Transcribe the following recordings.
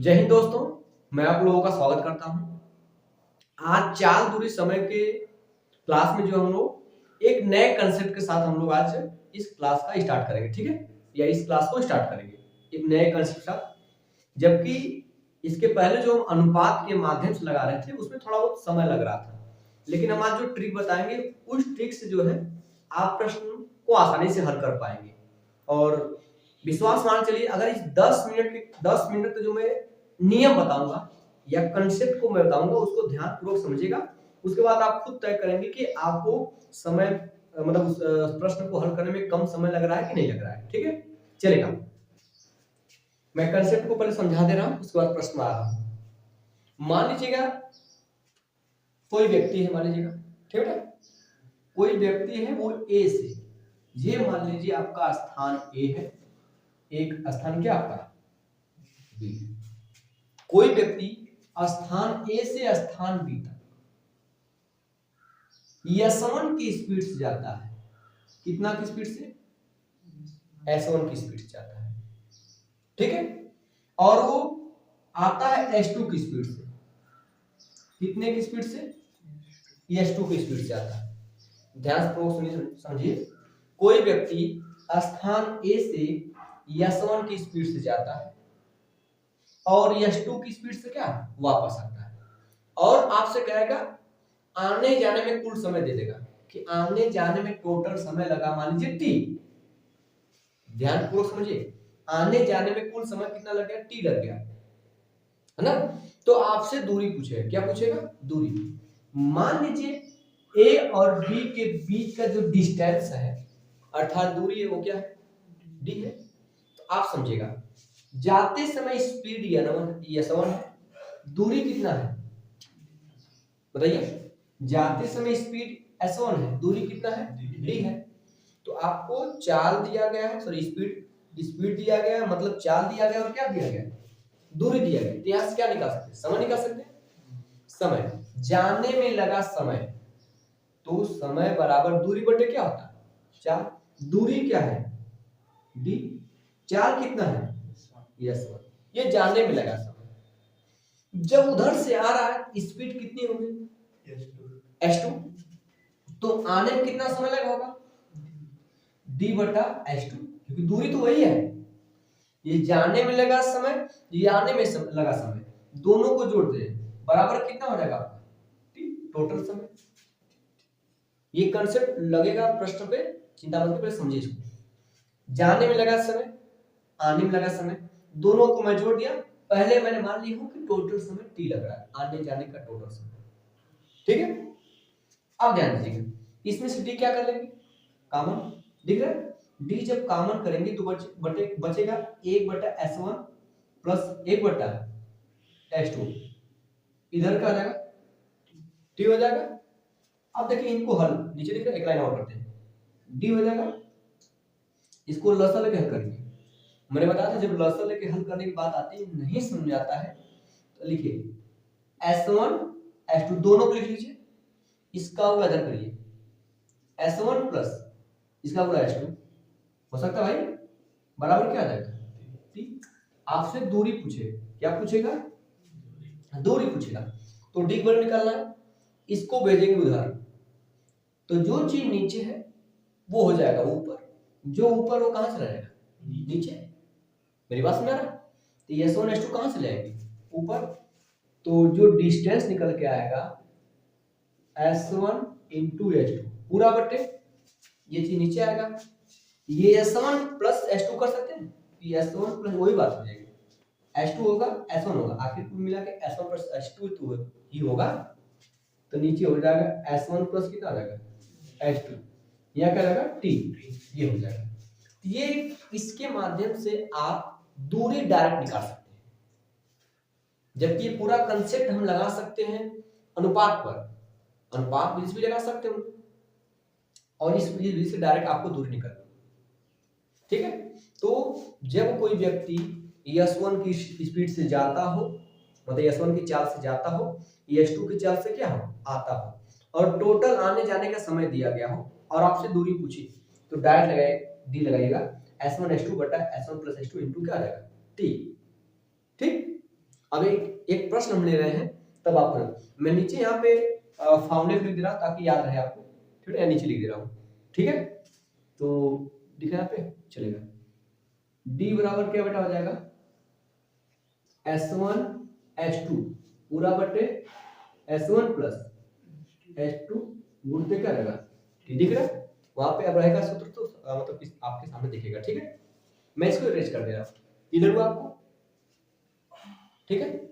जय हिंद दोस्तों, मैं आप लोगों का स्वागत करता हूं। आज चाल दूरी समय के क्लास में जो हम लोग एक नए कंसेप्ट के साथ हम लोग आज इस क्लास का स्टार्ट करेंगे, ठीक है, या इस क्लास को स्टार्ट करेंगे एक नए कंसेप्ट के साथ। जबकि इसके पहले जो हम अनुपात के माध्यम से लगा रहे थे उसमें थोड़ा बहुत समय लग रहा था, लेकिन हम आज जो ट्रिक बताएंगे उस ट्रिक से जो है आप प्रश्न को आसानी से हल कर पाएंगे। और विश्वास मान चलिए, अगर इस 10 मिनट का जो मैं नियम बताऊंगा या कंसेप्ट को मैं बताऊंगा उसको ध्यान पूर्वक समझिएगा। उसके बाद आप खुद तय करेंगे कि आपको समय मतलब उस प्रश्न को हल करने में कम समय लग रहा है कि नहीं लग रहा है, ठीक है। चलेगा, मैं कंसेप्ट को पहले समझा दे रहा हूं, उसके बाद प्रश्न आ रहा हूं। मान लीजिएगा कोई व्यक्ति है, मान लीजिएगा, ठीक है, कोई व्यक्ति है वो ए से, ये मान लीजिए आपका स्थान ए है, एक स्थान क्या आपका बी। कोई व्यक्ति स्थान ए से स्थान बी तक S1 की स्पीड से जाता है। कितना की स्पीड से? S1 की स्पीड से जाता है, ठीक है। और वो आता है S2 की स्पीड से। कितने की स्पीड से? S2 की स्पीड से आता है। ध्यान से सुनिए, समझिए। कोई व्यक्ति स्थान ए से S1 की स्पीड से जाता है और S2 की स्पीड से क्या वापस आता है, और आपसे कहेगा आने जाने में कुल समय दे देगा कि आने जाने में टोटल समय लगा मान लीजिए टी। ध्यान पूर्वक समझिए, आने जाने में कुल समय कितना लग गया? टी लग गया, है ना। तो आपसे दूरी पूछेगा, क्या पूछेगा? दूरी। मान लीजिए ए और बी के बीच का जो डिस्टेंस है अर्थात दूरी है वो क्या है? डी है। तो आप समझिएगा, जाते समय स्पीड S1 है, दूरी कितना है बताइए? जाते समय स्पीड S1 है, दूरी कितना है? d है। तो आपको चाल दिया गया है, सॉरी स्पीड दिया गया है, मतलब चाल दिया गया और क्या दिया गया? दूरी दिया गया। तो यहाँ से क्या निकाल सकते हैं? समय निकाल सकते हैं। समय, जाने में लगा समय, तो समय बराबर दूरी बटे क्या होता है? चाल। दूरी क्या है? d। चाल कितना है? S1। ये जाने में लगा समय। जब उधर से आ रहा है स्पीड कितनी होगी? S2। तो आने में कितना समय लगा होगा? d बटा S2, क्योंकि दूरी तो वही है। ये जाने में लगा समय, ये आने में लगा समय, दोनों को जोड़ दे बराबर कितना हो जाएगा? टोटल समय। ये कंसेप्ट लगेगा प्रश्न पे, चिंता मत करिए, समझिए इसको। जाने में लगा समय, आने में लगा समय, दोनों को मैं जोड़ दिया। पहले मैंने मान लिया हूं कि टोटल समय t लग रहा है, आने जाने का टोटल समय, ठीक है। अब ध्यान दीजिएगा, इसमें से d क्या कर लेंगे? कॉमन, दिख रहा है? d जब कॉमन करेंगे तो बचेगा 1 बटा S1 प्लस 1 बटा S2, इधर का आ जाएगा t हो जाएगा। अब देखिए इनको हल, नीचे दिख रहा है, एक लाइन और करते हैं, d हो जाएगा। इसको लसा लेके हल करेंगे। मैंने बताया था जब लसा लेके हल करने की बात आती है, नहीं समझ में आता है तो लिखिए S1 S2 दोनों को लिख लीजिए, इसका होगा इधर करिए S1 प्लस इसका होगा S2, हो सकता है भाई, बराबर क्या आ जाएगा? t। आपसे दूरी पूछे, क्या पूछेगा? दूरी पूछेगा। तो d बराबर निकालना है, इसको भेजेंगे उधर, तो जो चीज नीचे है वो हो जाएगा ऊपर, जो ऊपर वो कहां से रहेगा? नीचे। मेरी बात समझ रहा है? तो S1 S2 कहां से लाएंगे? ऊपर। तो जो डिस्टेंस निकल के आएगा S1 इंटू S2 पूरा बटे ये चीज नीचे आएगा। ये S1 प्लस S2 कर सकते हैं, ये S1 प्लस वही बात हो जाएगी, S2 होगा S1 होगा, आखिर कुल मिला के S1 प्लस S2 तो ही होगा। तो नीचे हो जाएगा S1 प्लस कितना आ जाएगा? S2, यहाँ क्या जाएगा? T, ये हो जाएगा। ये इसके माध्यम से आप दूरी डायरेक्ट निकाल सकते हैं, जबकि ये पूरा कंसेप्ट हम लगा सकते हैं अनुपात पर, अनुपात विधि भी लगा सकते हैं और इस विधि से डायरेक्ट आपको दूरी निकल, ठीक है। तो जब कोई व्यक्ति S1 की स्पीड से जाता हो, मतलब S1 की चाल से जाता हो, S2 की चाल से क्या हो? आता हो, और टोटल आने जाने का समय दिया गया हो और आपसे दूरी पूछी, तो डायरेक्ट लगाए d लगाइएगा S1 S2 बटा S1 प्लस S2 इंटू क्या आ जाएगा? t, ठीक। अब एक प्रश्न हम ले रहे हैं, तब आप करो। मैं नीचे यहाँ पे फॉर्मूले लिख दे रहा हूँ ताकि याद रहे आपको, ठीक है, नीचे लिख दे रहा हूँ, ठीक है। तो दिखा यहाँ पे, चलेगा। D बराबर क्या बेटा हो जाएगा, S1 S2 पूरा बटे S1 प्लस S2 गुणते क्या रहेगा, दिख रहा है वहां पे। अब रहेगा सूत्र तो मतलब आपके सामने दिखेगा, ठीक है। मैं इसको इरेज कर दे रहा हूँ, इधर हुआ आपको, ठीक है।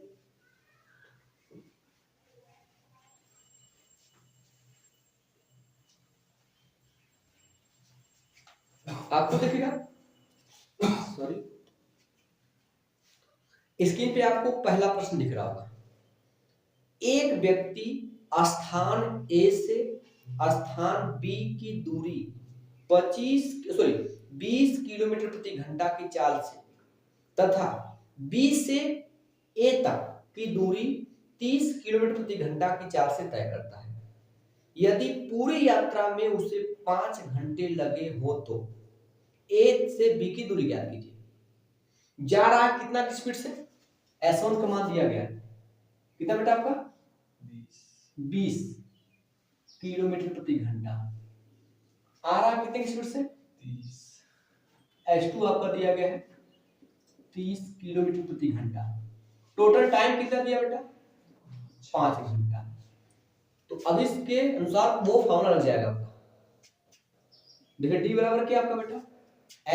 आपको दिखेगा, सॉरी, स्क्रीन पे आपको पहला प्रश्न दिख रहा होगा। एक व्यक्ति स्थान A से स्थान B की दूरी 20 किलोमीटर प्रति घंटा की चाल से तथा B से A तक की दूरी 30 किलोमीटर प्रति घंटा की चाल से तय करता है। यदि पूरी यात्रा में उसे 5 घंटे लगे हो तो A से B की दूरी ज्ञात कीजिए। जा रहा है कितना की स्पीड से, S1 का मान दिया गया है कितना बेटा आपका, 20 किलोमीटर प्रति घंटा। आ रहा है कितने की स्पीड से, 30। S2 आपका दिया गया है 30 किलोमीटर प्रति घंटा। टोटल टाइम कितना दिया बेटा, 5 घंटा। तो अब इसके अनुसार वो फॉर्मूला लग जाएगा आपका। देखिए D बराबर क्या आपका बेटा,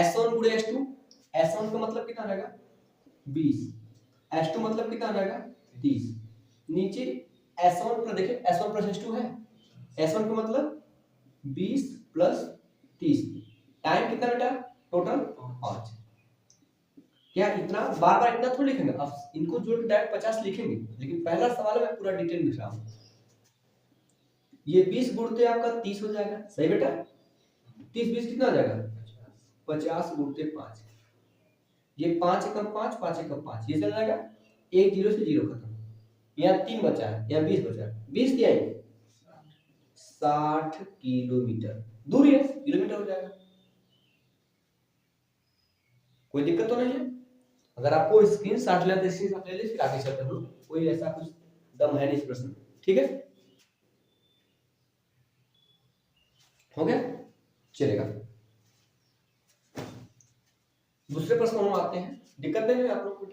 S1 गुणे S2। S1 का मतलब कितना रहेगा 20, S2 मतलब कितना रहेगा 30। नीचे S1 पर देखिए, S1 प्लस S2 है, S1 का मतलब 20 प्लस 30। टाइम कितना बेटा टोटल 5। क्या इतना बार बार इतना थोड़ा लिखेंगे, अब इनको जोड़ के डायरेक्ट 50 लिखेंगे, लेकिन पहला सवाल में पूरा डिटेल लिख रहा हूं। ये 20 गुणते आपका 30 हो जाएगा, सही बेटा। 30 20 कितना हो जाएगा 50 गुणते 5। ये 5 एकम 5, 5 एकम 5, ये चल जाएगा, एक जीरो से जीरो खत्म। यहाँ 3 बचा है, यहाँ 20 बचा है, 20 क्या है 60 किलोमीटर दूरी है, किलोमीटर हो जाएगा। कोई दिक्कत तो नहीं है। अगर आपको स्क्रीन शॉट लेते स्क्रीन शॉट ले लीजिए, फिर आगे चलते हैं। कोई ऐसा कुछ दम है नहीं इस प्रश्न, ठीक है, हो गया, चलेगा। दूसरे प्रश्न हम आते हैं, दिक्कत नहीं है आप लोग को।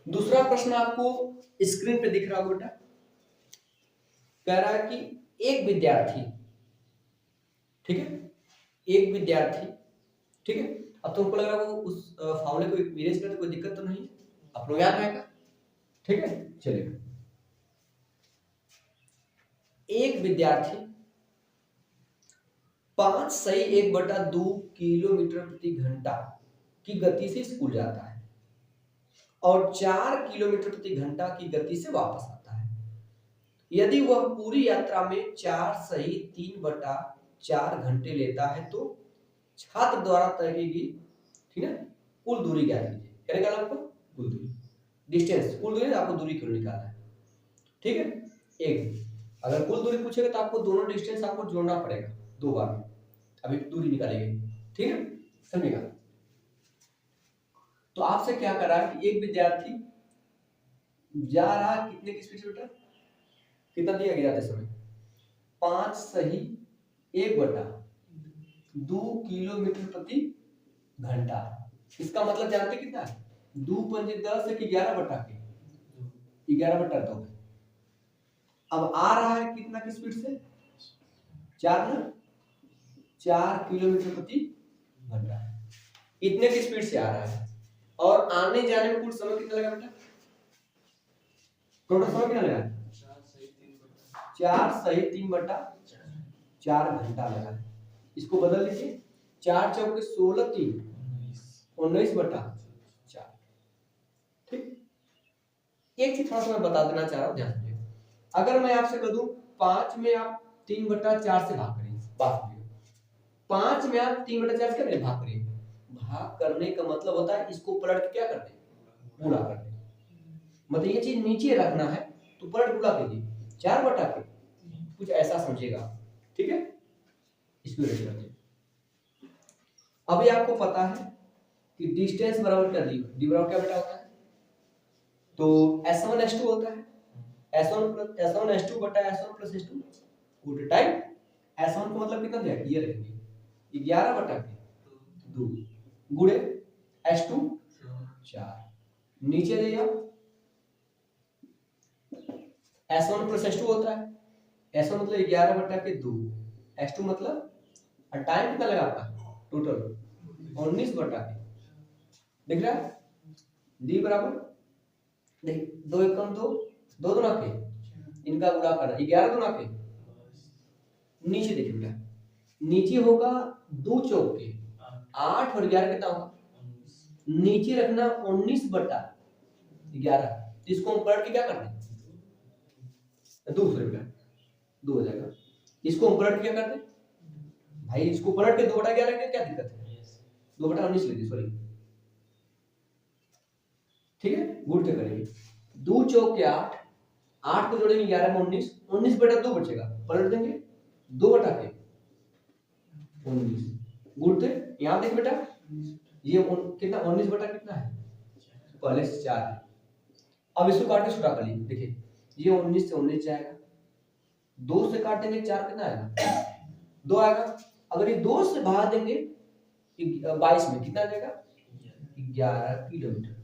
दूसरा प्रश्न आपको स्क्रीन पे दिख रहा होगा बेटा, कह रहा है कि एक विद्यार्थी, ठीक है, एक विद्यार्थी, ठीक है। अब तुमको लग रहा है वो उस फॉर्मूले को इरेज करते कोई दिक्कत तो नहीं, आप लोग याद रहेगा, ठीक है, चलिए। एक विद्यार्थी 5 सही 1/2 किलोमीटर प्रति घंटा की गति से स्कूल जाता है और 4 किलोमीटर प्रति घंटा की गति से वापस आता है। यदि वह पूरी यात्रा में 4 सही 3/4 घंटे लेता है तो छात्र द्वारा तय की गई, ठीक है, कुल दूरी ज्ञात कीजिए। क्या निकालना आपको, कुल दूरी, डिस्टेंस, कुल दूरी आपको दूरी क्यों निकालना है, ठीक है। एक अगर कुल दूरी पूछेगा तो आपको दोनों डिस्टेंस आपको जोड़ना पड़ेगा 2 बार, अभी दूरी निकालेंगे, ठीक है, समझेगा। तो आपसे क्या कर रहा है कि एक विद्यार्थी जा रहा है कितने की स्पीड से बेटा, कितना दिया गया जाते समय 5 सही 1/2 किलोमीटर प्रति घंटा। इसका मतलब जानते कितना है, 2 पंजे 10 एक 11/2। अब आ रहा है कितना की स्पीड से 4 किलोमीटर प्रति घंटा, इतने की स्पीड से आ रहा है। और आने जाने में कुल समय कितना लगा बेटा, टोटल समय कितना लगा 4 सही 3/4 घंटा लगा है। इसको बदल लीजिए, 4 चौके 16 3 19/4, ठीक। एक चीज थोड़ा सा मैं बता देना चाह रहा हूँ, ध्यान दीजिए। अगर मैं आपसे कह दूं 5 में आप 3/4 से भाग करिए, बात करिए 5 में आप 3/4 से करिए, भाग करिए। भाग करने का मतलब होता है इसको पलट के क्या कर दे, गुणा कर दे। मतलब ये चीज नीचे रखना है तो पलट गुणा कीजिए 4/4, कुछ ऐसा समझिएगा, ठीक है। इसको रेड कर दे। अभी आपको पता है कि डिस्टेंस बराबर क्या डी, डी बराबर क्या बेटा होता है, तो S1 S2 होता है, S1 S2 बटा S1 plus S2 good time. S1 का मतलब कितना दिया, ये रखेंगे 11 बटा के 2 गुड़े S2 4, नीचे जाइए S1 प्लस S2 होता है, S1 मतलब 11 बटा के 2, S2 मतलब, और टाइम कितना लगा आपका टोटल 19 बटा के, दिख रहा है D बराबर, देख 2 एकम 2, 2 दूना के, इनका गुणा करना 11 दूना के, नीचे देखिए बेटा, नीचे होगा 2 चौक के 8 और 11 कितना होगा, नीचे रखना 19 बटा 11, इसको हम पलट के क्या करते हैं, 2 बेटा 2 हो जाएगा, इसको हम पलट के क्या करते हैं भाई, इसको पलट के 2 बटा 11 के क्या दिक्कत है, 2 बटा 19 लिख दी सॉरी, ठीक है गुण से करेंगे, 2 चौक के 8, 8 को जोड़ेंगे 11 में 19, 19 बटा 2 बचेगा, पलट देंगे 2 बटा के 19 गुण थे, यहाँ देख बेटा ये कितना 19 बटा कितना है, पहले से 4 है, अब इसको काट के छुटा कर लीजिए, देखिए ये 19 से 19 जाएगा, 2 से काटेंगे 4 कितना आएगा 2 आएगा, अगर ये 2 से भाग देंगे 22 में कितना आ जाएगा 11 किलोमीटर,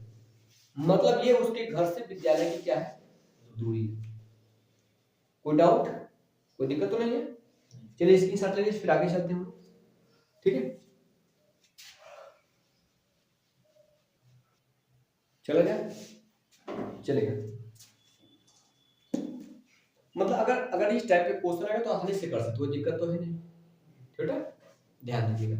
मतलब ये उसके घर से विद्यालय की क्या है दूरी। कोई डाउट, कोई दिक्कत तो नहीं है, चलिए इसकी साथ लेंगे फिर आगे चलते हैं, ठीक है चला गया, चलेगा, मतलब अगर इस टाइप के क्वेश्चन आएगा तो आसानी से कर सकते हो, दिक्कत तो है नहीं, ठीक है ध्यान दीजिएगा।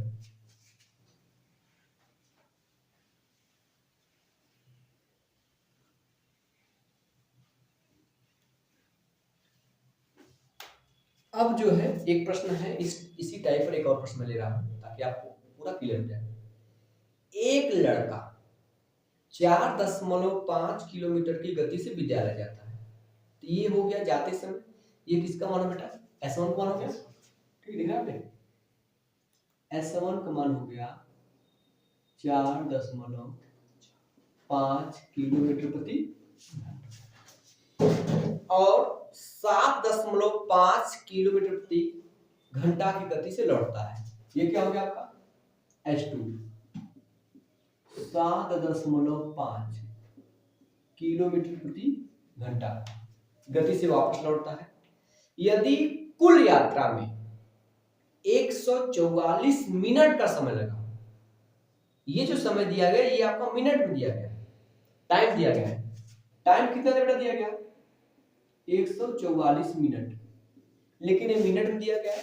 अब जो है एक प्रश्न है, इसी टाइप पर एक और प्रश्न ले रहा हूं ताकि आपको पूरा क्लियर हो जाए। एक लड़का 4.5 किलोमीटर की गति से विद्यालय जाता है, तो ये हो गया जाते समय, ये किसका मान है बेटा, S1 का मान हो गया, ठीक दिख रहा है S1 का मान हो गया 4.5 किलोमीटर प्रति, और 7.5 किलोमीटर प्रति घंटा की गति से लौटता है, ये क्या हो गया आपका S2, 7.5 किलोमीटर प्रति घंटा गति से वापस लौटता है। यदि कुल यात्रा में 144 मिनट का समय लगा, ये जो समय दिया गया ये आपका मिनट में दिया गया है, टाइम दिया गया है, टाइम कितना बेटा दिया गया 144 मिनट, लेकिन ये मिनट में दिया गया है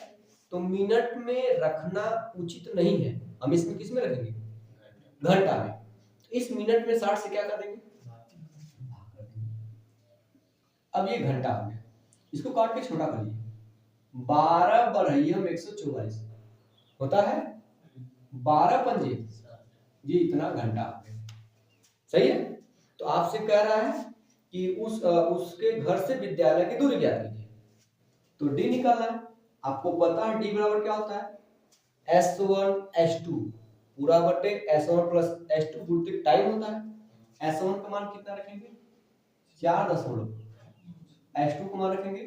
तो मिनट में रखना उचित नहीं है, हम इसमें किस में रखेंगे घंटा में, तो इस मिनट में 60 से क्या कर देंगे, अब ये घंटा हो गया, इसको काट के छोटा कर लीजिए, 12 बरहियम 144 होता है, 12 पंजे ये इतना घंटा हो गया, सही है। तो आपसे कह रहा है कि उसके घर से विद्यालय की दूरी ज्ञात कीजिए, तो डी निकालना है, आपको पता है डी बराबर क्या होता है S1 S2 पूरा बटे S1 प्लस S2 गुणित टाइम होता है, S1 का मान कितना रखेंगे 4 S2 का मान रखेंगे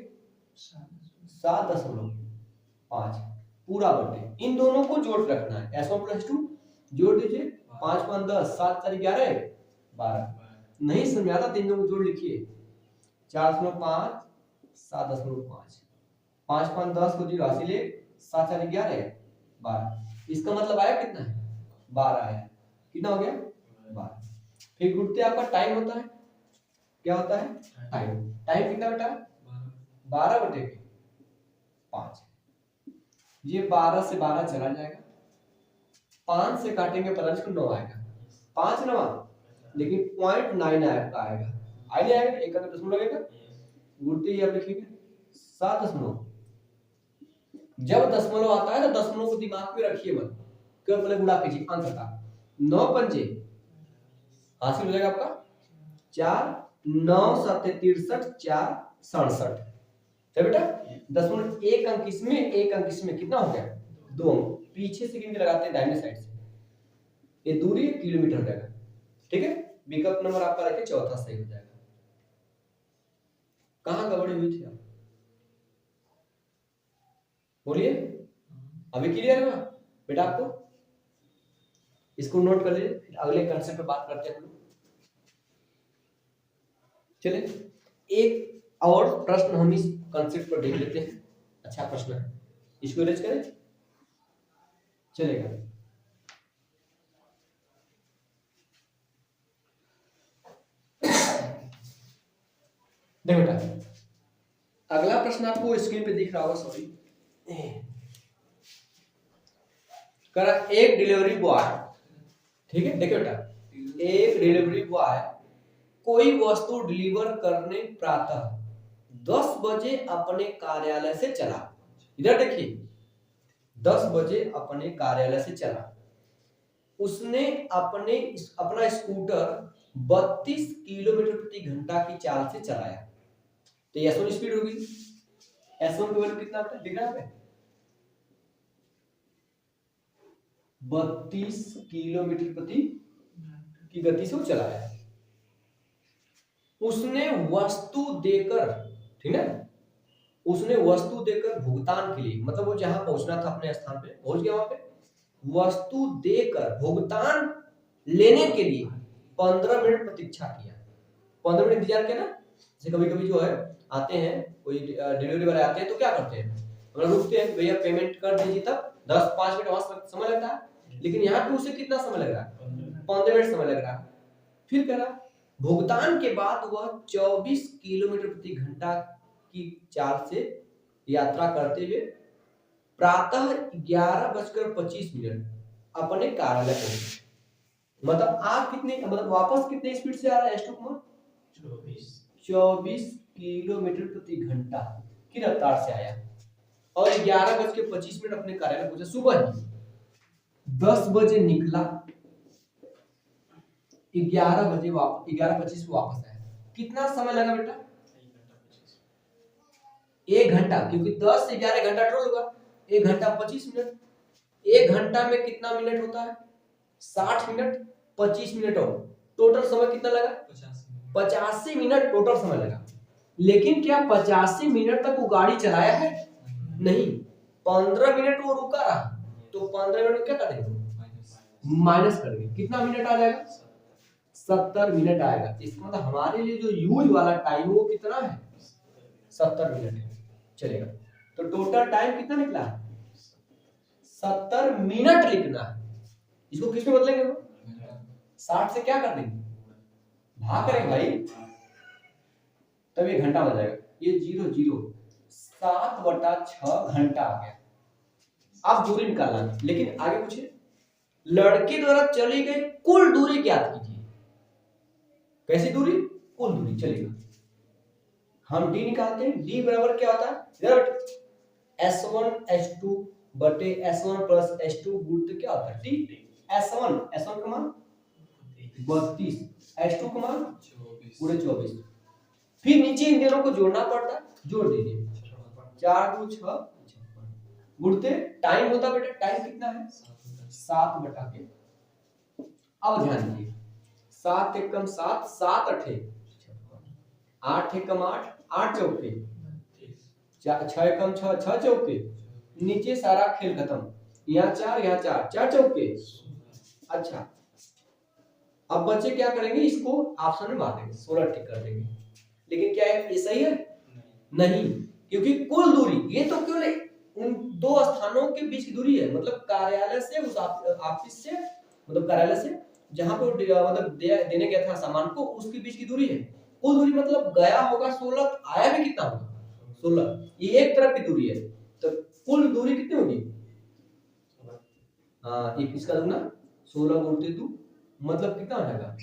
7.5 पूरा बटे, इन दोनों को जोड़ रखना है, S1 प्लस S2 जोड़ दीजिए, 5 5 10 7 4 11 12, नहीं समझ आता 3 को जोड़ लिखिए, 4.5 7.5, 5 5 10 को 0 हासिल 7 4 11 12, इसका मतलब आया कितना है 12 आया, कितना हो गया 12। फिर गुणते आपका टाइम होता है, क्या होता है टाइम, टाइम कितना बेटा 12 बटे 5, ये 12 से 12 चला जाएगा, 5 से काटेंगे पलंज को 9 आएगा, 5 9 लेकिन 0.9 आपका आएगा, आएगा एक का दशमलव लगेगा, गुणते ही आप लिखेंगे 7 जब दशमलव आता है तो दशमलव को दिमाग में रखिए मत, केवल पहले गुणा कीजिए अंक का, 9 पंजे हासिल हो जाएगा आपका 4 9 7 63 4 67, तो बेटा दशमलव एक अंक इसमें एक अंक इसमें कितना हो गया 2 अंक, पीछे से गिनके लगाते हैं दाहिने साइड से, ये दूरी किलोमीटर हो जाएगा। ठीक है, विकल्प नंबर आपका रखिए चौथा सही हो जाएगा। कहाँ गड़बड़ी हुई थी आप बोलिए, अभी क्लियर हुआ बेटा आपको? इसको नोट कर लीजिए, फिर अगले कंसेप्ट पे बात करते हैं हम लोग। चलिए एक और प्रश्न हम इस कंसेप्ट पर देख लेते हैं। अच्छा प्रश्न है, इसको इरेज करें चलेगा। देखो बेटा, अगला प्रश्न आपको स्क्रीन पे दिख रहा होगा, सॉरी करा एक डिलीवरी बॉय, ठीक है देखिए बेटा, एक डिलीवरी बॉय कोई वस्तु डिलीवर करने प्रातः 10 बजे अपने कार्यालय से चला। इधर देखिए 10 बजे अपने कार्यालय से चला। उसने अपना स्कूटर 32 किलोमीटर प्रति घंटा की चाल से चलाया। तो S1 स्पीड होगी, S1 की वैल्यू कितना दिख रहा है? 32 किलोमीटर प्रति की गति से वो चलाया। उसने वस्तु देकर, ठीक है, उसने वस्तु देकर भुगतान के लिए, मतलब वो जहां पहुंचना था अपने स्थान पे पहुंच गया, वहां पे वस्तु देकर भुगतान लेने के लिए 15 मिनट प्रतीक्षा किया। 15 मिनट इंतजार किया ना। जैसे कभी कभी जो है आते हैं कोई डिलीवरी वाले आते हैं तो क्या करते हैं, मतलब रुकते हैं, भैया पेमेंट कर दीजिए, तब 10-5 मिनट वहां समय लगता है, लेकिन यहाँ पे उसे कितना समय लग रहा है? 15 मिनट समय लग रहा है। फिर कह रहा भुगतान के बाद वह 24 किलोमीटर प्रति घंटा की चाल से यात्रा करते हुए प्रातः 11:25 अपने कार्यालय पहुंचे। मतलब आप कितने, मतलब वापस कितने स्पीड से आ रहा है एस टू कुमार? 24 किलोमीटर प्रति घंटा की रफ्तार से आया और 11:25 अपने कार्यालय पहुंचा। सुबह ही 10 बजे निकला, 11:25 को वापस आया। कितना समय लगा बेटा? 1 घंटा, क्योंकि 10 से 11 घंटा टोटल होगा, 1 घंटा 25 मिनट। 1 घंटा में कितना मिनट होता है? 60 मिनट। 25 मिनट और टोटल समय कितना लगा? 85 मिनट टोटल समय लगा। लेकिन क्या 85 मिनट तक वो गाड़ी चलाया है? नहीं, 15 मिनट वो रुका रहा। तो 15 मिनट क्या करेंगे? माइनस करेंगे। कितना मिनट आ जाएगा? 70 मिनट आएगा। इसका मतलब हमारे लिए जो यूज वाला टाइम वो कितना है? 70 मिनट है। चलेगा, तो टोटल टाइम कितना निकला? 70 मिनट लिखना है। इसको किस में बदलेंगे? 60 से क्या कर देंगे? भाग करेंगे भाई, तब ये घंटा बन जाएगा। ये 0 7/6 घंटा आ गया। अब दूरी निकालना है, लेकिन आगे पूछिए, लड़के द्वारा चली गई कुल दूरी ज्ञात कीजिए। कैसी दूरी? कुल दूरी। चलेगा, हम डी निकालते हैं। डी बराबर क्या होता है? S1 S2 बटे S1 प्लस S2 गुणित क्या होता है? टी। S1 का मान 32, S2 का मान पूरे 24। फिर नीचे इन दोनों को जोड़ना पड़ता है, जोड़ दीजिए। 4 2 6 गुणते टाइम होता बेटा, टाइम कितना है? 7/के। अब ध्यान दीजिए, 7 एकम 7, 7 8 8 एकम 8, 8 चौके 6 एकम 6, 6 चौके। नीचे सारा खेल खत्म, यहाँ 4 यहाँ 4, 4 चौके। अच्छा, अब बच्चे क्या करेंगे? इसको ऑप्शन में मार देंगे, 16 टिक कर देंगे। लेकिन क्या है ये सही है? नहीं, क्योंकि कुल दूरी ये तो क्यों नहीं, उन दो स्थानों के बीच की दूरी है, मतलब कार्यालय से उस ऑफिस से, मतलब कार्यालय से जहां पे मतलब देने गया था सामान को, उसके बीच की दूरी है। कुल दूरी मतलब गया होगा 16, आया भी कितना होगा? 16। ये एक तरफ की दूरी है, तो कुल दूरी कितनी होगी? हाँ, एक इसका दूना 16 गुणित 2 मतलब कितना हो जाएगा?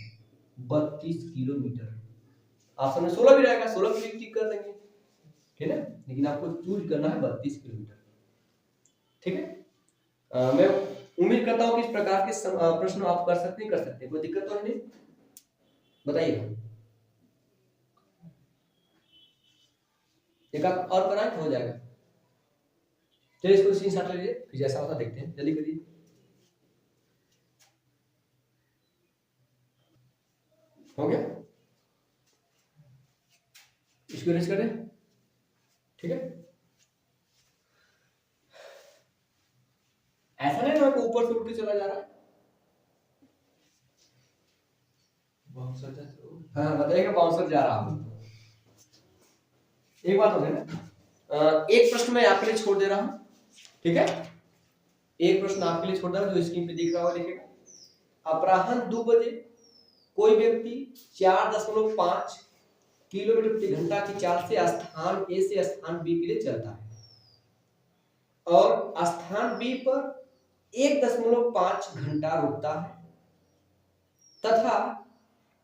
32 किलोमीटर। ऑप्शन में 16 भी रहेगा, 16 भी टिक कर देंगे, ठीक है। लेकिन आपको चूज करना है 32 किलोमीटर, ठीक है। मैं उम्मीद करता हूं कि इस प्रकार के प्रश्न आप कर सकते हैं, कोई दिक्कत तो नहीं? बताइए, एक आप और कराएं तो हो जाएगा। चलिए इसको स्क्रीनशॉट ले लीजिए, फिर जैसा होता देखते हैं, जल्दी करिए। हो गया, इसको अरेंज करें, ठीक है। ऐसा नहीं ना ऊपर से उठ के चला जा रहा है। हाँ बताइएगा बाउंसर जा रहा हूं। एक बात हो गई ना, एक प्रश्न मैं आपके लिए छोड़ दे रहा हूं, ठीक है। एक प्रश्न आपके लिए छोड़ दे रहा हूं, जो स्क्रीन पे दिख रहा होगा, लिखेगा। अपराह्न 2 बजे कोई व्यक्ति 4.5 किलोमीटर प्रति घंटा की चाल से स्थान ए से स्थान बी के लिए चलता है और स्थान बी पर 1.5 घंटा रुकता है तथा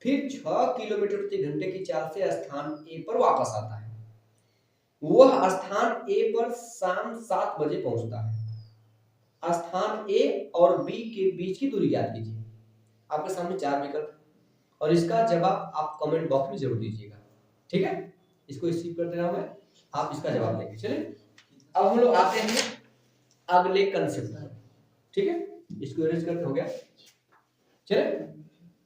फिर 6 किलोमीटर प्रति घंटे की चाल से स्थान ए पर वापस आता है। वह स्थान ए पर शाम 7 बजे पहुंचता है। स्थान ए और बी के बीच की दूरी ज्ञात कीजिए। आपके सामने 4 विकल्प और इसका जवाब आप कमेंट बॉक्स में जरूर दीजिएगा, ठीक है। इसको स्किप कर दे रहा हूं मैं, आप इसका जवाब देंगे। चलिए अब हम लोग आते हैं अगले कंसेप्ट पर, ठीक है। इसको अरेंज करते हो गया, चलिए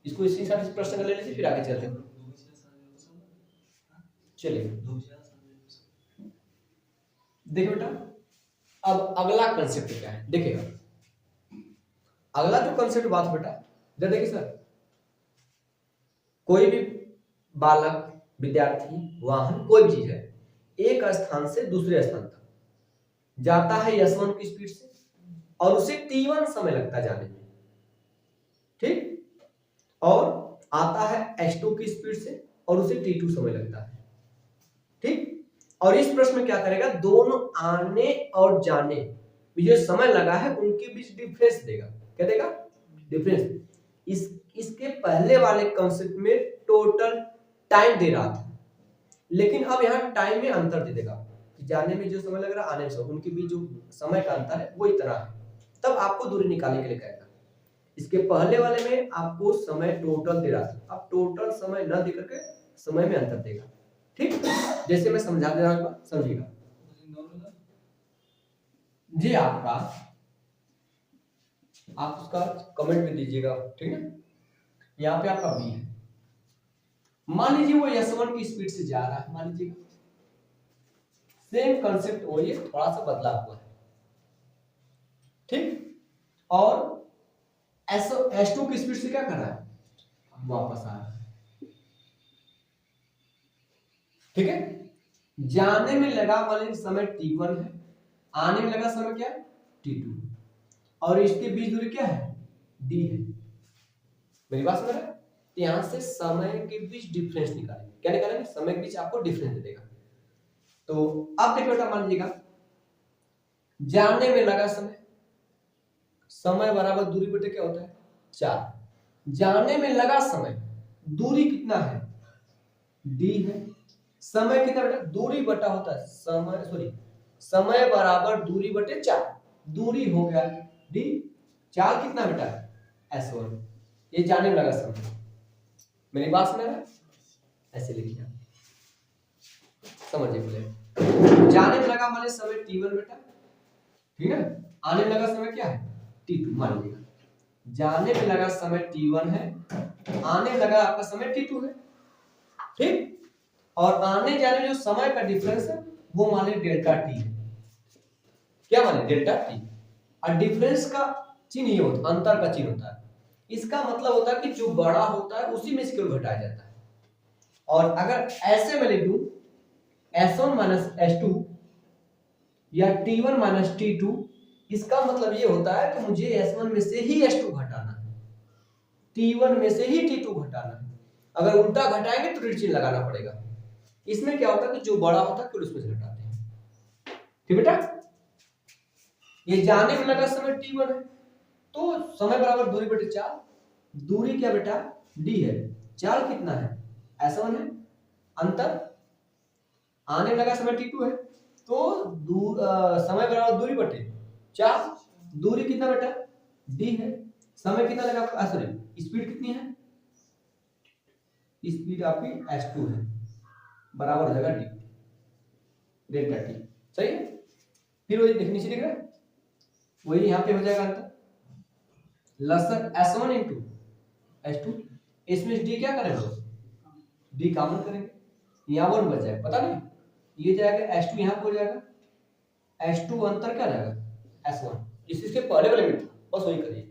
इसको इसी साथ इस प्रश्न का ले लीजिए, फिर आगे चलते हैं। चलिए देखिए बेटा, अब अगला कंसेप्ट क्या है, देखिएगा। अगला जो कंसेप्ट बात बेटा इधर देखिए सर, कोई भी बालक, विद्यार्थी, वाहन, कोई भी चीज है एक स्थान से दूसरे स्थान तक जाता है s1 की स्पीड से और उसे t1 समय लगता है जाने में, ठीक। और आता है s2 की स्पीड से और उसे t2 समय लगता है, ठीक। और इस प्रश्न में क्या करेगा, दोनों आने और जाने में जो समय लगा है उनके बीच डिफरेंस देगा। क्या देगा? डिफरेंस। इसके पहले वाले कंसेप्ट में टोटल टाइम दे रहा था, लेकिन अब यहाँ टाइम में अंतर दे देगा। जाने में जो समय लग रहा है, आने में समय, उनके बीच जो समय का अंतर है वो इतना है, तब आपको दूरी निकालने के लिए कहेगा। इसके पहले वाले में आपको समय टोटल दे रहा था, अब टोटल समय न देकर के समय में अंतर देगा, ठीक। जैसे मैं समझा दे रहा हूं, समझिएगा जी। आप उसका कमेंट में दीजिएगा, ठीक है। यहाँ पे आपका बी है, मान लीजिए वो s1 की स्पीड से जा रहा है, मान लीजिए सेम कंसेप्ट वही है, थोड़ा सा बदला हुआ है, ठीक। और s2 की स्पीड से क्या कर रहा है, वापस आ रहा है, ठीक है। जाने में लगा वाले समय t1 है, आने में लगा समय क्या है, t2, और इसके बीच दूरी क्या है, d है। मेरी बात सुन रहे हैं? यहां से समय के बीच डिफरेंस निकालेंगे। क्या निकालेंगे? समय के बीच आपको डिफरेंस देगा। तो अब देखो बेटा, मान लीजिएगा जाने में लगा समय, समय बराबर दूरी बटे क्या होता है, 4। जाने में लगा समय, दूरी कितना है, d है। समय कितना बेटा, दूरी बटा होता है समय, सॉरी समय बराबर दूरी बटे 4, दूरी हो गया d। 4 कितना बेटा, s1, ये जाने में लगा समय। मेरी बात सुन रहे हैं? ऐसे लिखिए, समझिए पहले। जाने में लगा माने समय t1 बेटा, ठीक है। आने में लगा समय क्या है, t2। मान लीजिएगा जाने में लगा समय t1 है, आने में लगा आपका समय t2 है, ठीक। और आने जाने में जो समय का डिफरेंस है वो माने डेल्टा t है। क्या माने, डेल्टा t। और डिफरेंस का चिन्ह ये होता है, अंतर का चिन्ह होता है। इसका मतलब होता है कि जो बड़ा होता है उसी में इसको घटाया जाता है। और अगर ऐसे में लिख दूं s1 माइनस s2 या t1 माइनस t2, इसका मतलब ये होता है कि मुझे s1 में से ही s2 घटाना है, t1 में से ही t2 घटाना है। अगर उल्टा घटाएंगे तो ऋण चिन्ह लगाना पड़ेगा। इसमें क्या होता है कि जो बड़ा होता है फिर उसमें से घटाते हैं, ठीक बेटा। ये जाने में लगा समय t1 है, तो समय बराबर दूरी बटे 4। दूरी क्या बेटा, d है। 4 कितना है, s1 है। अंतर आने में लगा समय t2 है, तो समय बराबर दूरी बटे 4। दूरी कितना बेटा, d है। समय कितना लगा, सॉरी स्पीड कितनी है, स्पीड आपकी s2 है, बराबर हो जाएगा d, डेल्टा t। सही है। फिर वही देखने से दिख रहा है, वही यहाँ पे हो जाएगा अंतर, लसन s1 इंटू s2 इसमें डी क्या करेंगे, डी कॉमन करेंगे, यहाँ 1 बच जाएगा, पता नहीं ये जाएगा S2 यहाँ पे हो जाएगा, S2 अंतर क्या रहेगा S1, इसके पहले वाले में बस वही करिए,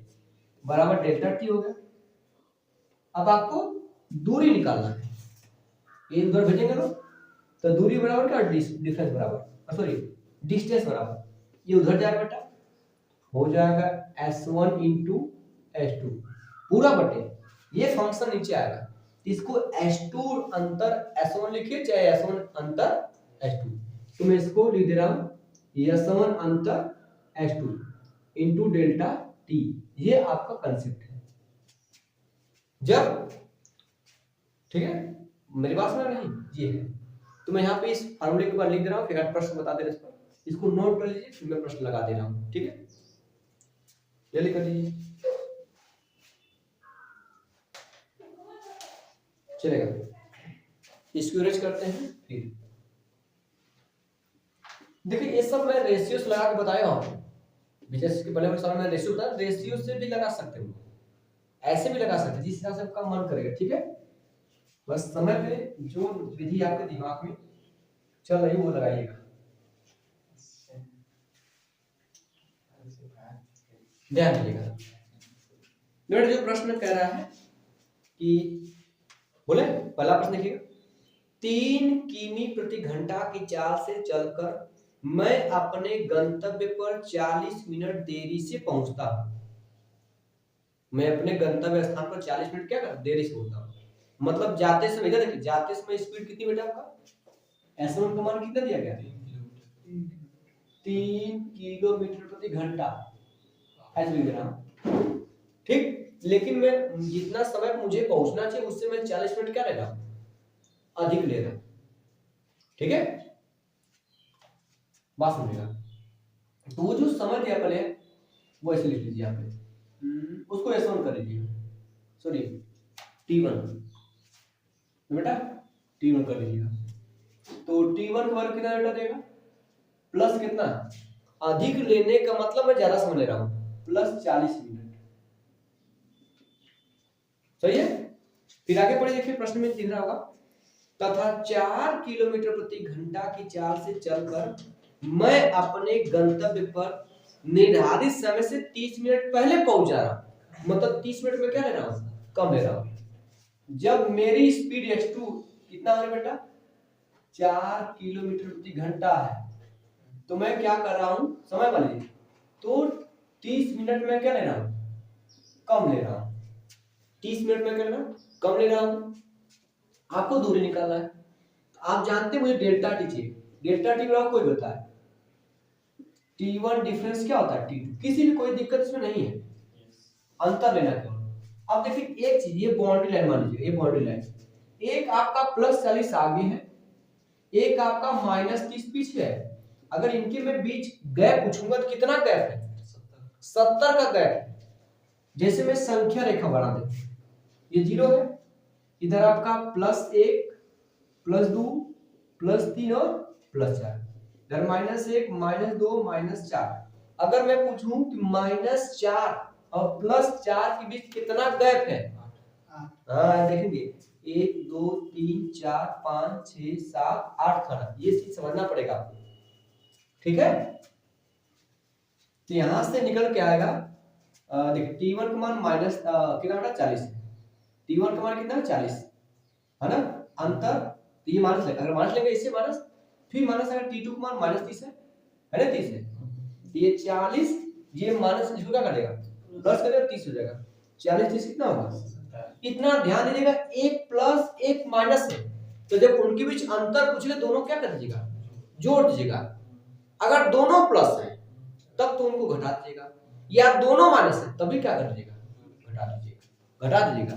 बराबर डेल्टा टी हो गया। अब आपको दूरी निकालना है, ये उधर भेजेंगे लोग तो दूरी बराबर क्या, डिफरेंस बराबर, सॉरी डिस्टेंस बराबर, ये उधर जाएगा बेटा, हो जाएगा S1 इंटू S2 पूरा बटे, ये फंक्शन नीचे आएगा, इसको S2 अंतर S1 लिखिए चाहे S1 अंतर S2, तो मैं इसको लिख दे रहा हूं S1 अंतर S2 इंटू डेल्टा टी, ये आपका कंसेप्ट है। जब ठीक है मेरी बात सुना नहीं, ये है, तो मैं यहाँ पे इस फार्मूले के बाद लिख दे रहा हूँ, फिर आप प्रश्न बता दे रहे इस पर, इसको नोट कर लीजिए, फिर मैं प्रश्न लगा दे रहा हूँ, ठीक है, ये लिख लीजिए, चलेगा। इसको इरेज करते हैं, फिर देखिए ये सब मैं रेशियोस लगा के बताया हूँ, विशेष के पहले साल में रेशियो बताया, रेशियो से भी लगा सकते हो, ऐसे भी लगा सकते हैं, जिस हिसाब से आपका मन करेगा, ठीक है, बस समय पे जो विधि आपके दिमाग में चल रही है वो लगाइएगा। ध्यान दीजिएगा, मेरा जो प्रश्न कह रहा है कि बोले पहला प्रश्न देखिएगा, 3 किमी प्रति घंटा की चाल से चलकर मैं अपने गंतव्य पर 40 मिनट देरी से पहुंचता हूं, मैं अपने गंतव्य स्थान पर 40 मिनट क्या कर देरी से पहुंचता हूं, मतलब जाते समय इधर देखिए, जाते समय स्पीड कितनी बेटा आपका S1 का मान कितना दिया गया, 3 किलोमीटर प्रति घंटा ऐसे लिख रहा हूं, ठीक, लेकिन मैं जितना समय मुझे पहुंचना चाहिए उससे मैं 40 मिनट क्या ले रहा हूं, अधिक ले रहा हूं, ठीक है, बात समझेगा। तो वो जो समय दिया पहले वो ऐसे लिख लीजिए, आप उसको S1 कर लीजिए, सॉरी T1 बेटा, T1 कर लीजिएगा, तो T1 का वर्ग कितना बेटा देगा, प्लस कितना, अधिक लेने का मतलब मैं ज्यादा समय ले रहा हूं, प्लस 40 मिनट, सही है। फिर आगे पढ़िए, देखिए प्रश्न में दिख रहा होगा, तथा 4 किलोमीटर प्रति घंटा की चाल से चलकर मैं अपने गंतव्य पर निर्धारित समय से 30 मिनट पहले पहुंच जा रहा हूं, मतलब 30 मिनट में क्या ले रहा हूं, कम ले रहा हूं। जब मेरी स्पीड x2 कितना है बेटा, 4 किलोमीटर प्रति घंटा है, तो मैं क्या कर रहा हूं, समय वाले तो 30 मिनट में क्या ले रहा हूं, कम ले रहा हूं, 30 मिनट में क्या ले रहा हूं, कम ले रहा हूं। आपको दूरी निकालना है, आप जानते हैं मुझे डेल्टा टी चाहिए, डेल्टा टी बराबर कोई बताए T1 डिफरेंस क्या होता है T2, किसी भी कोई दिक्कत इसमें नहीं है, अंतर लेना केवल। अब देखिए एक चीज, ये बाउंड्री लाइन मान लीजिए, ये बाउंड्री लाइन, एक आपका प्लस 40 आगे है, एक आपका माइनस 30 पीछे है, अगर इनके में बीच गैप पूछूंगा तो कितना गैप है, 70 का गैप है। जैसे मैं संख्या रेखा बना दे, ये 0 है, इधर आपका +1 +2 +3 और +4, इधर -1 -2 -4। अगर मैं पूछूं कि -4 और +4 के बीच कितना गैप है, हाँ देखेंगे 1 2 3 4 5 6 7 8 खड़ा, ये चीज समझना पड़ेगा आपको, ठीक है। तो यहां से निकल के आएगा, देखिए T1 का मान माइनस कितना बेटा 40 है, T1 का मान कितना है 40 है ना, अंतर, तो ये माइनस लेगा, अगर माइनस लेंगे इससे माइनस, फिर माइनस अगर T2 का मान -30 है ना, 30 है, ये 40, ये माइनस इसको क्या करेगा, प्लस करेगा, 30 हो जाएगा, 40 30 कितना होगा, इतना ध्यान दीजिएगा, एक प्लस एक माइनस है, तो जब उनके बीच अंतर पूछेगा दोनों क्या कर दीजिएगा, जोड़ दीजिएगा, अगर दोनों प्लस है तब तो उनको घटा दीजिएगा, या दोनों माइनस है तभी क्या कर दीजिएगा, घटा दीजिएगा,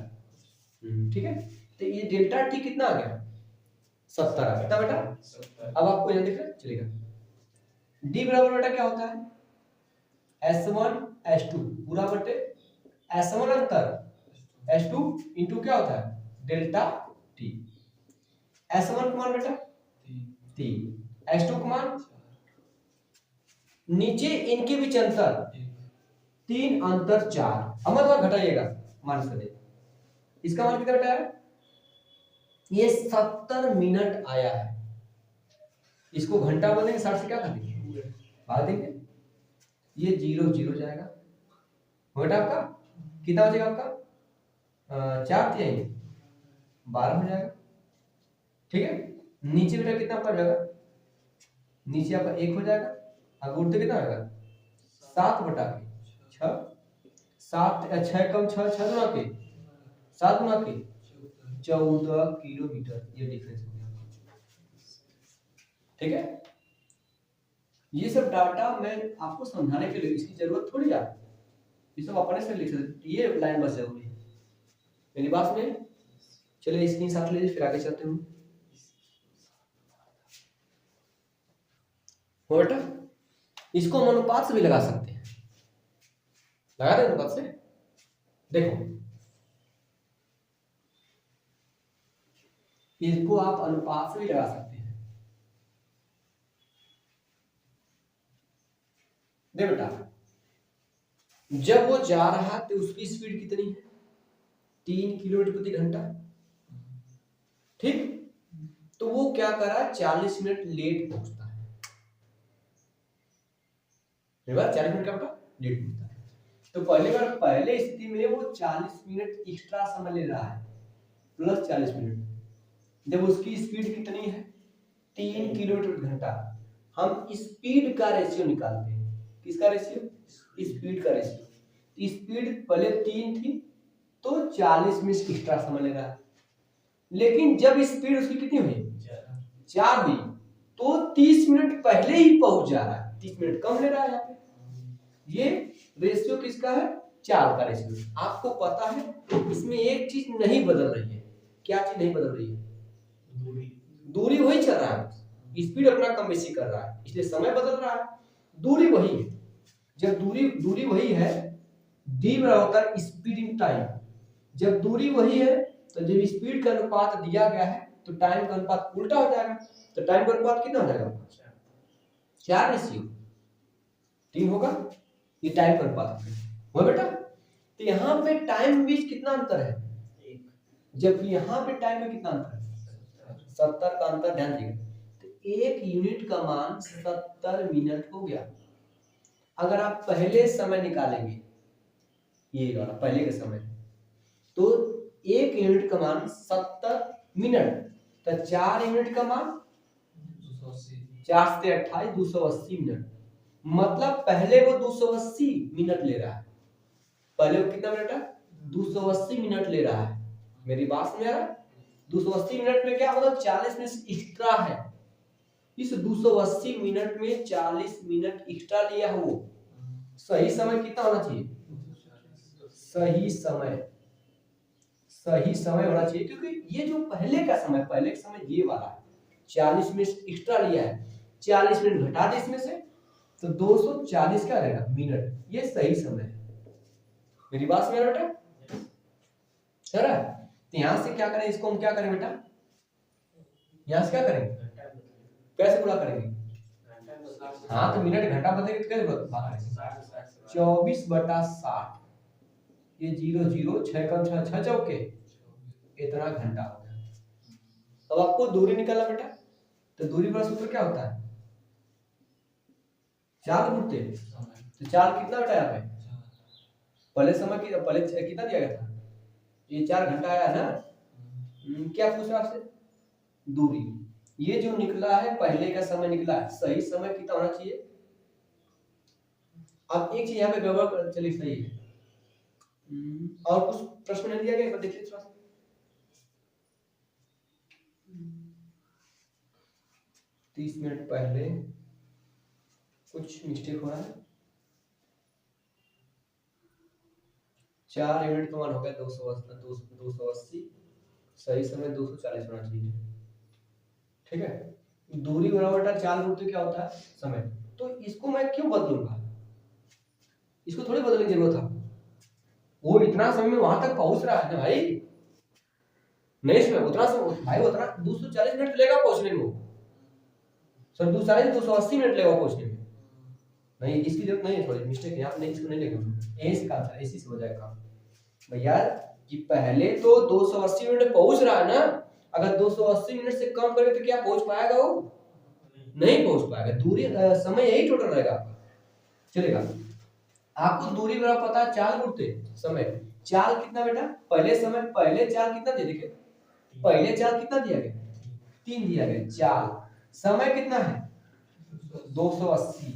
ठीक है। तो ये डेल्टा टी कितना आ गया, 70 आ गया बेटा। अब आपको यहां दिख रहा है, चलेगा, डी बराबर बेटा क्या होता है, S1 S2 पूरा बटे S1 अंतर S2 इंटू क्या होता है डेल्टा टी, S1 का मान बेटा 3, S2 का मान, नीचे इनके बीच अंतर 3 अंतर 4, अब मतलब घटाइएगा माइनस कर दे, इसका मान कितना बेटा है? ये 70 मिनट आया है। इसको घंटा बनेंगे 60 से क्या कर देंगे, भाग देंगे, ये 0 0 जाएगा बेटा आपका। कितना बचेगा आपका 4 तिहाई 12 हो जाएगा। ठीक है, नीचे बेटा कितना पड़ जाएगा, नीचे आपका 1 हो जाएगा, आगे उड़ते कितना आएगा 7/6, 7 6 कम 6 6 गुना के 7 गुना के 14 किलोमीटर, ये डिफरेंस हो गया। ठीक है, ये सब डाटा मैं आपको समझाने के लिए, इसकी जरूरत थोड़ी है, ये सब अपने से लिख सकते, ये लाइन बस जरूरी है। मेरी बात में चलिए स्क्रीनशॉट ले लीजिए, फिर आगे चलते हैं। हो बेटा, इसको हम अनुपात से भी लगा सकते हैं, लगा दे अनुपात से। देखो इसको आप अनुपात से भी लगा सकते हैं। दे बेटा, जब वो जा रहा तो उसकी स्पीड कितनी है, 3 किलोमीटर प्रति घंटा। ठीक, तो वो क्या करा, 40 मिनट लेट पहुंचता है। 40 मिनट का बेटा लेट पहुंचता है। तो पहले स्थिति में वो 40 मिनट एक्स्ट्रा समय ले रहा है, प्लस 40 मिनट। जब उसकी स्पीड कितनी है 3 किलोमीटर प्रति घंटा, हम स्पीड का रेशियो निकालते हैं। किसका रेशियो, स्पीड का रेशियो। स्पीड पहले 3 थी तो 40 मिनट एक्स्ट्रा समय ले रहा है, लेकिन जब स्पीड उसकी कितनी हुई 4 हुई तो 30 मिनट पहले ही पहुंच जा रहा है, 30 मिनट कम ले रहा है यहाँ पे। ये रेशियो किसका है, चाल का रेशियो। आपको पता है इसमें एक चीज नहीं बदल रही है, क्या चीज नहीं बदल रही है, दूरी वही चल रहा है, स्पीड अपना कम बेसी कर रहा है, इसलिए समय बदल रहा है, दूरी वही है। जब दूरी वही है, डी बराबर होता है स्पीड इन टाइम। जब दूरी वही है तो जब स्पीड का अनुपात दिया गया है तो टाइम का अनुपात उल्टा हो जाएगा। तो टाइम का अनुपात कितना हो जाएगा, 4:3 होगा, ये टाइम का अनुपात है बेटा। तो यहाँ पे टाइम बीच कितना अंतर है, जबकि यहाँ पे टाइम में कितना अंतर है, 70 का अंतर, ध्यान दीजिएगा। तो 1 यूनिट का मान 70 मिनट हो गया। अगर आप पहले समय निकालेंगे, ये वाला पहले का समय, तो 1 यूनिट का मान 70 मिनट, तो 4 यूनिट का मान 4 से 28 280 मिनट। मतलब पहले वो 280 मिनट ले रहा है, पहले वो कितना मिनट है 280 मिनट ले रहा है। मेरी बात समझ आ रहा है, 280 मिनट में क्या मतलब 40 मिनट एक्स्ट्रा है। इस 280 मिनट में 40 मिनट एक्स्ट्रा लिया है वो। सही समय कितना होना चाहिए, सही समय होना चाहिए, क्योंकि ये जो पहले का समय ये वाला है, 40 मिनट एक्स्ट्रा लिया है, 40 मिनट घटा दे इसमें से तो 240 क्या रहेगा मिनट, ये सही समय है। मेरी बात समझ बेटा, चल रहा है। तो यहां से क्या करें, इसको हम क्या करें बेटा, यहां से क्या करेंगे, कैसे गुणा करेंगे, हाँ तो मिनट घंटा बदलेंगे तो कैसे करेंगे, 24/60, ये 0 0 6 कम 6 6 चौके, इतना घंटा हो गया। अब आपको दूरी निकालना बेटा, तो दूरी का सूत्र क्या होता है, चाल गुणते, तो चाल कितना बेटा यहाँ पे, पहले समय की पहले कितना दिया गया था, ये 4 घंटा आया ना। क्या पूछ रहा आपसे, दूरी, ये जो निकला है पहले का समय निकला है, सही समय कितना होना चाहिए। अब एक चीज यहाँ पे गड़बड़ कर, चलिए सही है, और कुछ प्रश्न नहीं दिया गया, देखिए थोड़ा सा। तीस मिनट पहले कुछ मिस्टेक हो रहा है, 4 यूनिट का मान हो गया 280, सही समय 240 होना चाहिए। ठीक है, दूरी बराबर 4 गुणित क्या होता है समय। तो इसको मैं क्यों बदलूंगा, इसको थोड़ी बदलने की जरूरत है, वो इतना समय में वहां तक पहुंच रहा है ना भाई, नहीं इसमें उतना समय भाई, उतना 240 मिनट लेगा पहुंचने में, सर 280 मिनट लेगा पहुंचने में। नहीं, इसकी जरूरत नहीं है, थोड़ी मिस्टेक यहाँ पे नहीं, इसको नहीं लेंगे, यही से काम था, इसी से हो जाएगा काम भैया। कि पहले तो 280 मिनट पहुंच रहा है ना, अगर 280 मिनट से कम करें तो क्या पहुंच पाएगा वो? नहीं पहुंच पाएगा। दूरी समय यही टोटल रहेगा आपका, चलेगा। आपको दूरी बराबर पता है, चाल गुणते समय। चाल कितना बेटा? पहले समय, पहले चाल कितना दिया? देखिए पहले चाल कितना दिया गया? 3 दिया गया। चाल समय कितना है? 280।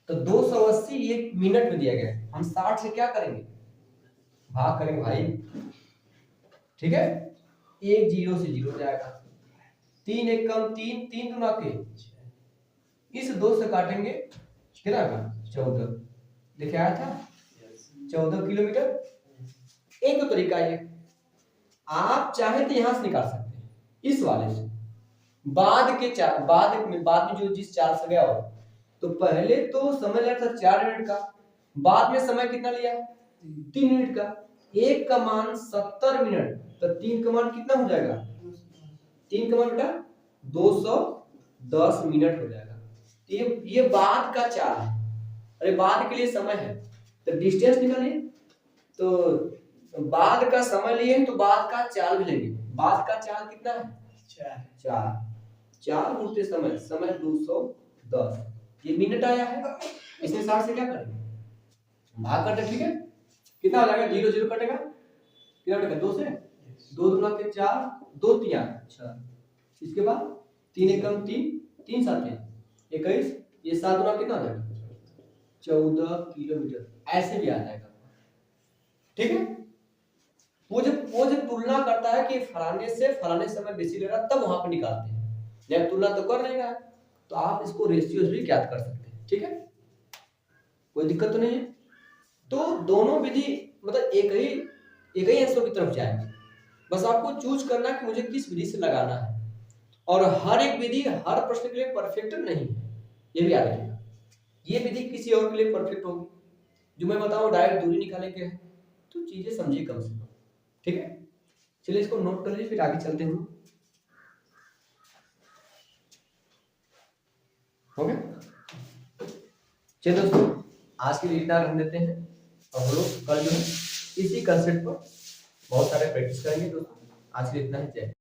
तो 280 एक मिनट में दिया गया, हम 60 से क्या करेंगे? भाग करेंगे भाई, ठीक है। 1 0 से 0 जाएगा, 3 1 कम 3, 3 गुना के इस 2 से काटेंगे कितना का? 14। लिखे आया था 14 किलोमीटर। एक तो तरीका ये, आप चाहे तो यहां से निकाल सकते हैं, इस वाले से। बाद में जो जिस चाल से गया हो, तो पहले तो समय लिया था 4 मिनट का, बाद में समय कितना लिया? 3 मिनट का। एक का मान 70 मिनट, तो 3 का मान कितना हो जाएगा? 3 का मान बेटा 210 मिनट हो जाएगा। ये बाद का चाल है, अरे बाद के लिए समय है, तो डिस्टेंस निकालिए। तो बाद का समय लिए तो बाद का चाल भी लेंगे। बाद का चाल कितना है? 4। 4 गुणते समय, समय 210, ये मिनट आया है। इसमें 60 से क्या करेंगे? भाग करते, ठीक है। कितना हो जाएगा? 0 0 कटेगा, कितना कटेगा? 2 से 2 दूना के 4, 2 3 6, इसके बाद 3 1 कम 3, 3 7 21, ये 7 दूना कितना हो जाएगा? 14 किलोमीटर। ऐसे भी आ जाएगा, ठीक है। वो जब तुलना करता है कि फलाने से फलाने समय बेसी ले रहा, तब वहां पे निकालते हैं। जब तुलना तो कर लेगा, तो आप इसको रेशियो भी ज्ञात कर सकते हैं, ठीक है, कोई दिक्कत तो नहीं है। तो दोनों विधि मतलब एक ही आंसर की तरफ जाएंगे, बस आपको चूज करना कि मुझे किस विधि से लगाना है। और हर एक विधि हर प्रश्न के लिए परफेक्ट नहीं है, ये भी याद रखिएगा। ये विधि किसी और के लिए परफेक्ट होगी, जो मैं बताऊं डायरेक्ट दूरी निकालने के है, तो चीजें समझिए कम से कम, ठीक है। चलिए इसको नोट कर लीजिए, फिर आगे चलते हैं। हो गया? चलिए दोस्तों, आज के लिए इतना रख देते हैं, और हम लोग कल जो है इसी कंसेप्ट पर बहुत सारे प्रैक्टिस करेंगे दोस्तों। आज के लिए इतना ही, जय।